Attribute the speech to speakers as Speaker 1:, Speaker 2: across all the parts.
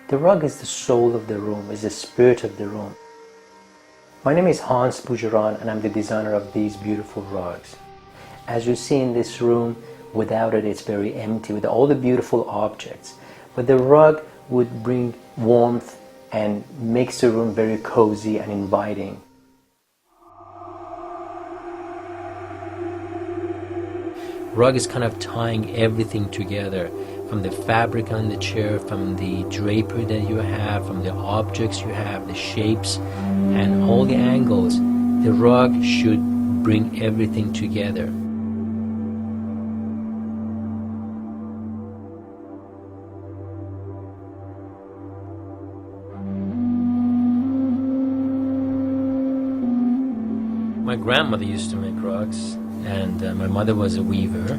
Speaker 1: The rug is the soul of the room, is the spirit of the room. My name is Hans Bougeron and I'm the designer of these beautiful rugs. As you see in this room, without it it's very empty with all the beautiful objects. But the rug would bring warmth and makes the room very cozy and inviting. Rug is kind of tying everything together, from the fabric on the chair, from the drapery that you have, from the objects you have, the shapes and all the angles. The rug should bring everything together. My grandmother used to make rugs, and my mother was a weaver,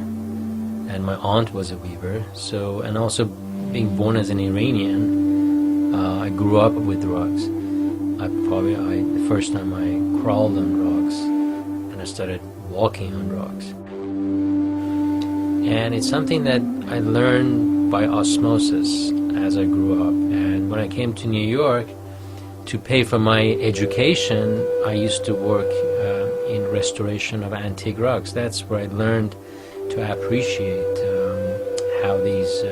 Speaker 1: and my aunt was a weaver. So, and also being born as an Iranian, I grew up with rugs. The first time I crawled on rugs, and I started walking on rugs. And it's something that I learned by osmosis as I grew up. And when I came to New York to pay for my education, I used to work in restoration of antique rugs. That's where I learned to appreciate how these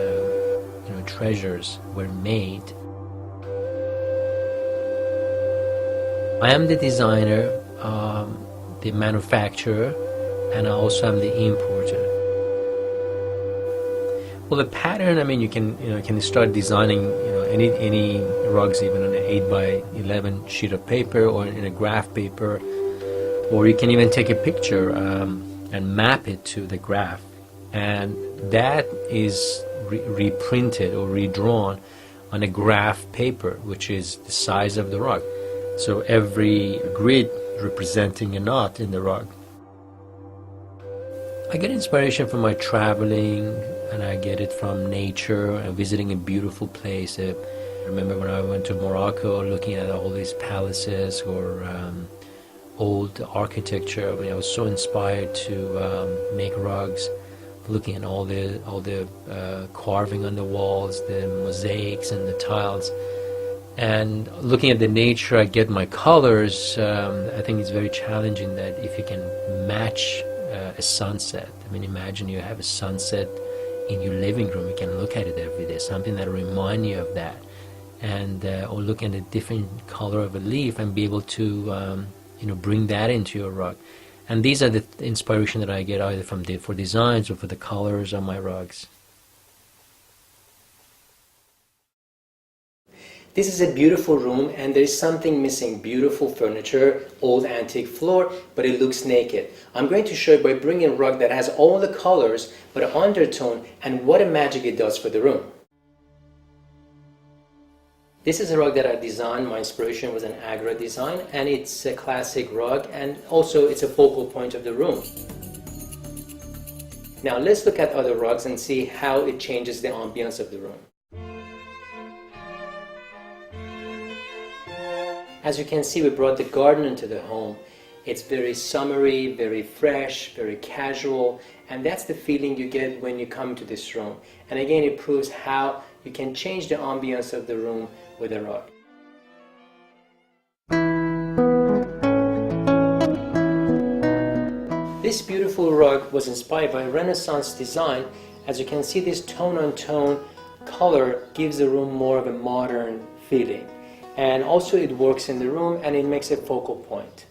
Speaker 1: treasures were made. I am the designer, the manufacturer, and I also am the importer. Well, the pattern, I mean, you can start designing any rugs, even on an 8 by 11 sheet of paper or in a graph paper, or you can even take a picture and map it to the graph, and that is reprinted or redrawn on a graph paper, which is the size of the rug. So every grid representing a knot in the rug. I get inspiration from my traveling, and I get it from nature and visiting a beautiful place. I remember when I went to Morocco, looking at all these palaces or old architecture. I was so inspired to make rugs, looking at all the carving on the walls, the mosaics and the tiles, and looking at the nature. I get my colors. I think it's very challenging that if you can match a sunset. I mean, imagine you have a sunset in your living room. You can look at it every day, something that reminds you of that, and or look at a different color of a leaf and be able to bring that into your rug. And these are the inspiration that I get either for designs or for the colors on my rugs. This is a beautiful room, and there is something missing. Beautiful furniture, old antique floor, but it looks naked. I'm going to show you by bringing a rug that has all the colors but an undertone, and what a magic it does for the room. This is a rug that I designed. My inspiration was an Agra design, and it's a classic rug, and also it's a focal point of the room. Now let's look at other rugs and see how it changes the ambience of the room. As you can see, we brought the garden into the home. It's very summery, very fresh, very casual, and that's the feeling you get when you come to this room. And again, it proves how you can change the ambience of the room with a rug. This beautiful rug was inspired by Renaissance design. As you can see, this tone-on-tone color gives the room more of a modern feeling. And also it works in the room and it makes a focal point.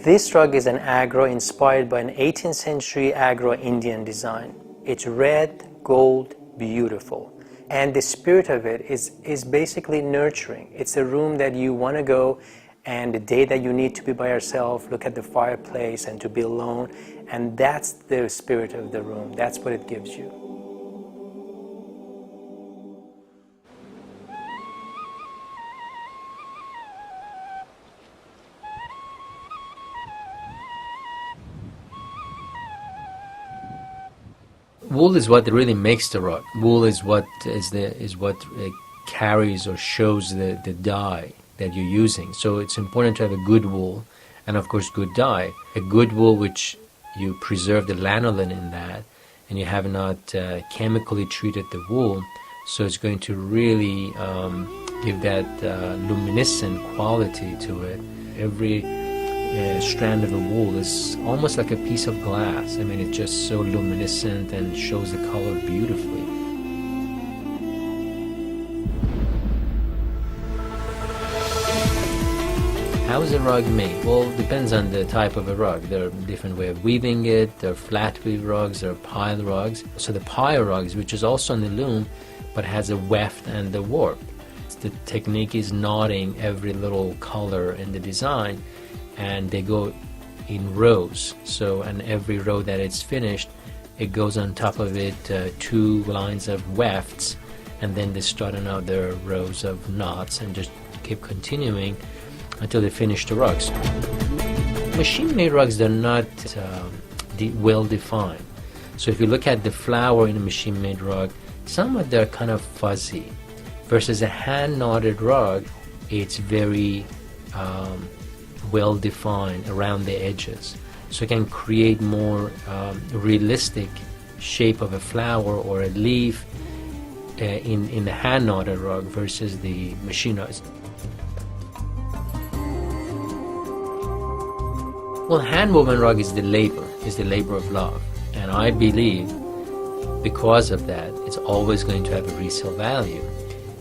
Speaker 1: This rug is an Agra inspired by an 18th century Agra Indian design. It's red, gold, beautiful. And the spirit of it is basically nurturing. It's a room that you want to go, and the day that you need to be by yourself, look at the fireplace and to be alone. And that's the spirit of the room. That's what it gives you. Wool is what really makes the rug. Wool is what carries or shows the dye that you're using. So it's important to have a good wool, and of course good dye. A good wool which you preserve the lanolin in that, and you have not chemically treated the wool, so it's going to really give that luminescent quality to it. Every strand of the wool is almost like a piece of glass. I mean, it's just so luminescent and shows the color beautifully. How is a rug made? Well, it depends on the type of a rug. There are different ways of weaving it. There are flat weave rugs, there are pile rugs. So the pile rugs, which is also on the loom, but has a weft and a warp. The technique is knotting every little color in the design, and they go in rows. So, and every row that it's finished, it goes on top of it 2 lines of wefts, and then they start another rows of knots and just keep continuing until they finish the rugs. Machine-made rugs, they're not well defined. So if you look at the flower in a machine-made rug, some of them are kind of fuzzy. Versus a hand-knotted rug, it's very well defined around the edges. So it can create more realistic shape of a flower or a leaf in the hand-knotted rug versus the machine-knotted. Well, hand-woven rug is the labor of love. And I believe because of that, it's always going to have a resale value.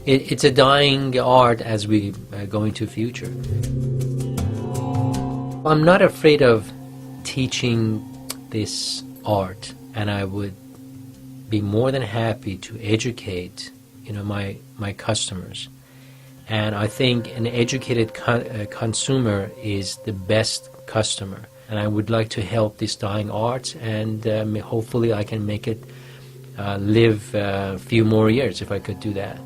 Speaker 1: It's a dying art as we go into the future. I'm not afraid of teaching this art, and I would be more than happy to educate, my customers. And I think an educated consumer is the best customer. And I would like to help this dying art, and hopefully I can make it live a few more years if I could do that.